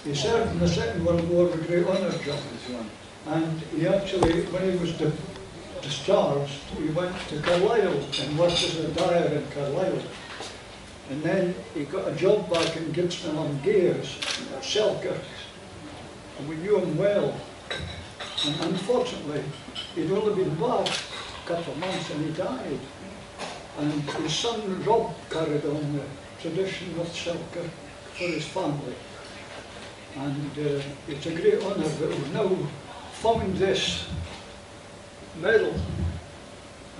He served in the Second World War with great honour, Jock. And he actually, when he was discharged, he went to Carlisle and worked as a dyer in Carlisle. And then he got a job back in Gibson on Gears at Selkirk. And we knew him well. And unfortunately, he'd only been back a couple of months and he died. And his son Rob carried on the tradition of Selkirk for his family. And it's a great honour that we've now found this medal.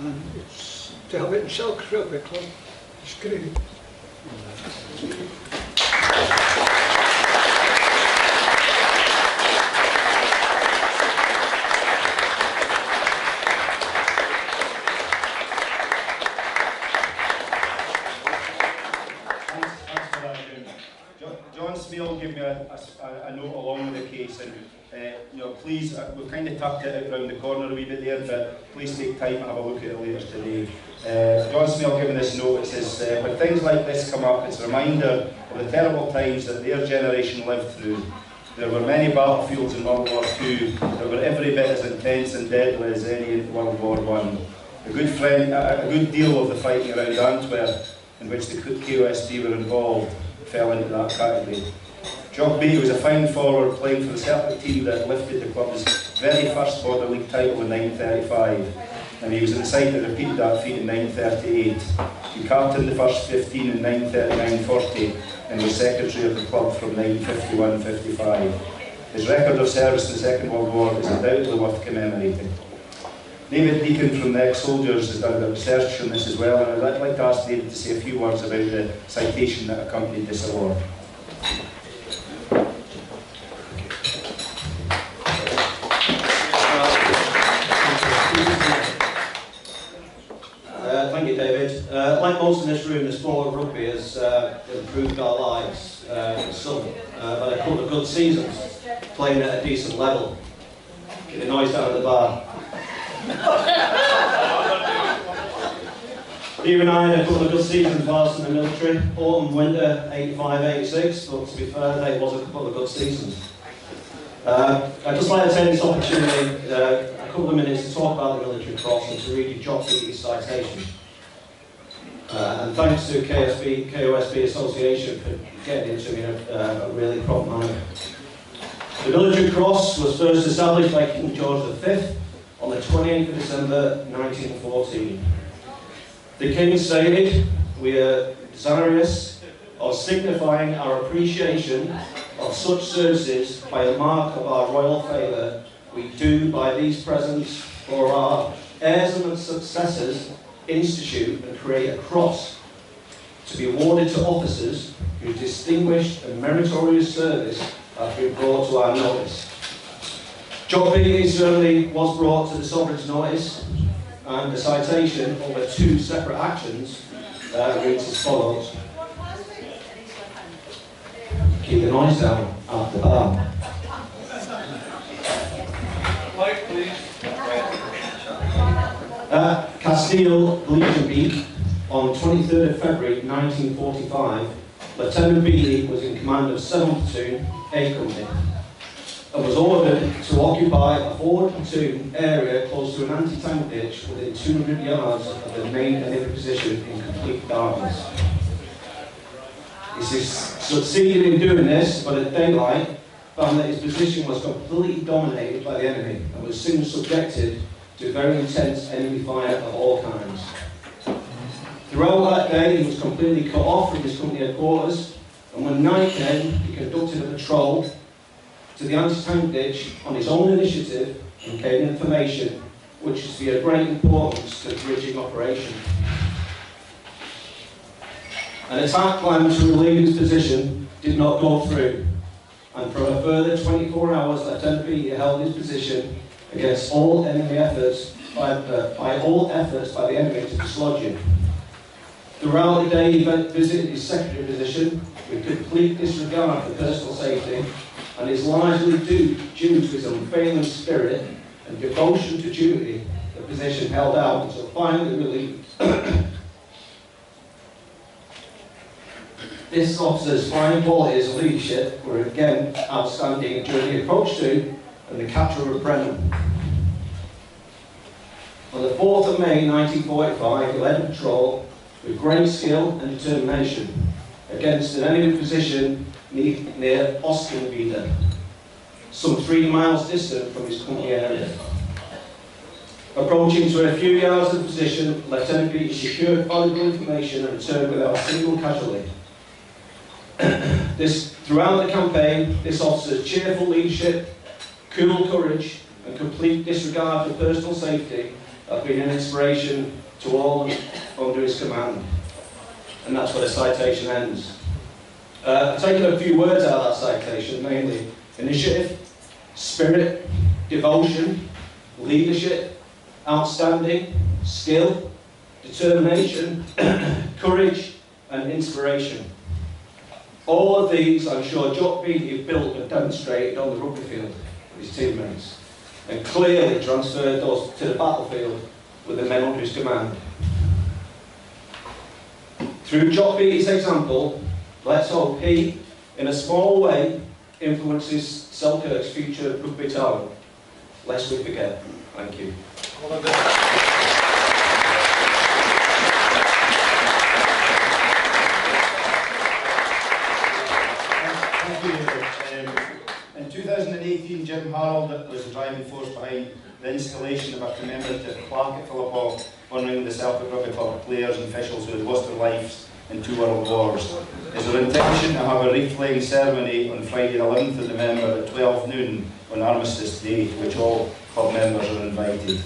And it's to have it in Selkirk Rugby Club, it's great. Smale gave me a note along with the case, and you know, please, we've kind of tucked it out around the corner a wee bit there, but please take time and have a look at it later today. John Smale giving this note, it says, when things like this come up, it's a reminder of the terrible times that their generation lived through. There were many battlefields in World War II that were every bit as intense and deadly as any in World War I. A good deal of the fighting around Antwerp, in which the KOSB were involved, fell into that category. Jock Beattie was a fine forward playing for the Celtic team that lifted the club's very first Border League title in 1935, and he was in the side that repeated that feat in 1938. He captained the first 15 in 1939-40 and was secretary of the club from 1951-55. His record of service in the Second World War is undoubtedly worth commemorating. David Deacon from the ex-soldiers has done a bit of research on this as well, and I'd like to ask David to say a few words about the citation that accompanied this award. Thank you, David. Like most in this room, the sport of rugby has improved our lives. Some had a couple of good seasons, playing at a decent level. Get the noise down at the bar. Even I had a couple of good seasons whilst in the military, autumn, winter, 85-86, but to be fair, they was a couple of good seasons. I'd just like to take this opportunity, a couple of minutes to talk about the military cross and to read you Jock Beattie's citation. And thanks to KOSB Association for getting into me in a really prompt manner. The military cross was first established by King George V on the 28th of December 1914. The King stated, "We are desirous of signifying our appreciation of such services by a mark of our royal favour. We do by these presents for our heirs and successors institute and create a cross to be awarded to officers whose distinguished and meritorious service have been brought to our notice." Jock Beattie certainly was brought to the Sovereign's notice, and the citation over two separate actions reads as follows. Keep the noise down at the bar. Mike, please. At Castile Legion Beak on 23rd of February 1945, Lieutenant Beattie was in command of 7th Platoon A Company and was ordered to occupy a forward platoon area close to an anti-tank ditch within 200 yards of the main enemy position in complete darkness. He succeeded in doing this, but at daylight found that his position was completely dominated by the enemy and was soon subjected to very intense enemy fire of all kinds. Throughout that day, he was completely cut off from his company headquarters, and when night came, he conducted a patrol to the anti-tank ditch on his own initiative and gained information which is to be of great importance to the bridging operation. An attack plan to relieve his position did not go through, and for a further 24 hours, Lieutenant Beattie held his position against all enemy efforts by all efforts by the enemy to dislodge him. Throughout the day, he visited his secondary position with complete disregard for personal safety, and is largely due to his unfailing spirit and devotion to duty. The position held out until finally relieved. This officer's fine qualities of leadership were again outstanding during the approach to and the capture of Brenham. On the 4th of May 1945, he led a patrol with great skill and determination against an enemy position near Oskenvida, some 3 miles distant from his company area. Approaching to a few yards of the position, Lieutenant Beattie secured valuable information and returned without a single casualty. Throughout the campaign, this officer's cheerful leadership, cool courage, and complete disregard for personal safety have been an inspiration to all under his command. And that's where the citation ends. I've taken a few words out of that citation, mainly initiative, spirit, devotion, leadership, outstanding, skill, determination, courage, and inspiration. All of these, I'm sure, Jock Beattie have built and demonstrated on the rugby field with his teammates, and clearly transferred those to the battlefield with the men under his command. Through Jock Beattie's example, let's hope he, in a small way, influences Selkirk's future rugby talent. Lest we forget. Thank you. In 2018, Jim Harold was the driving force behind the installation of a commemorative plaque at Philiphaugh honouring the Selkirk Rugby Club players and officials who had lost their lives in 2 world wars. It's our intention to have a wreath-laying ceremony on Friday the 11th of November at 12 noon on Armistice Day, to which all club members are invited.